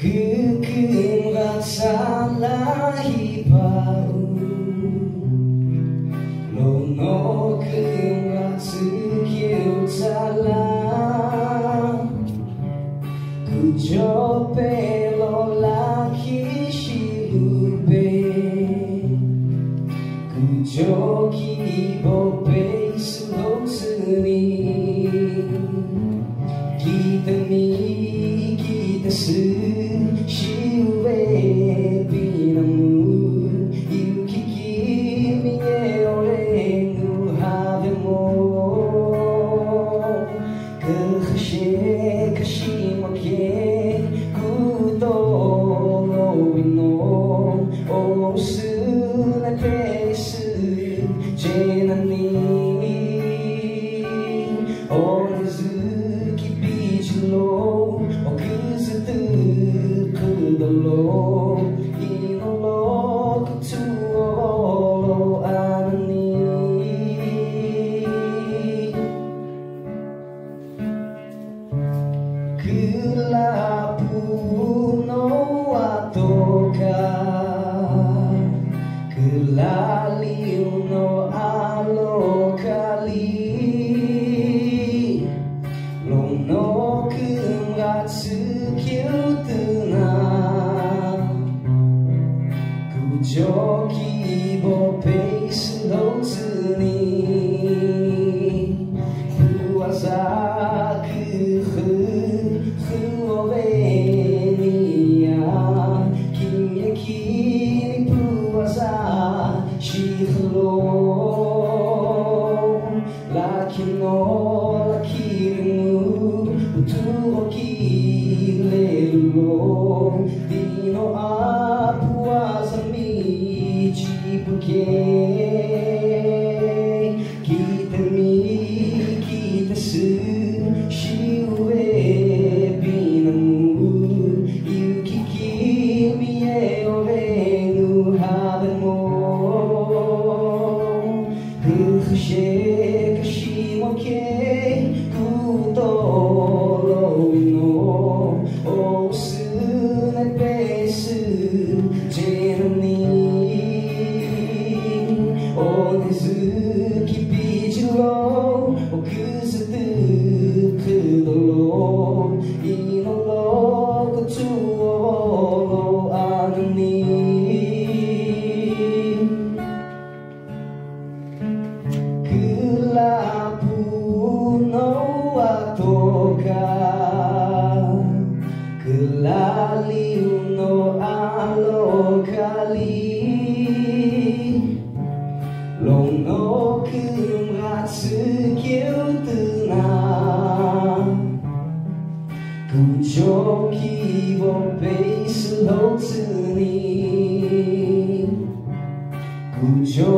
Kekemrat salah hibau Lono kekemrat sekiu salah Kujo pelo laki shilube Kujo kibo pe slow seni Kita mi kita shiwe binamu Yukiki mie ore nu have mo Kahashe kashimoke kudo no ino Osu na pesu jenani Onezuki bijulo okuzutu kudolo Inolo kutuolo anani Kelapu no atoka Kelali no alokali Lono kemrat sekiu tena Kujo kibo pe slow seni Puasa kehuovenia Kimya kini puasa shihlo Lakino lakirimu Utuhoki lelo Dino apuasa mi chibuke Kita mi kita su shiwe binamu Yukiki mie ore nu have mo Kuhushe kashimoke kudolo ino Osu na pesu jenani Onezuki bijulo okuzutu kudolo Inolo kutuolo anani Kelapu no atoka Kelali no alokali Lono kemrat sekiu tena Kujo kibo pe slow seni Kujo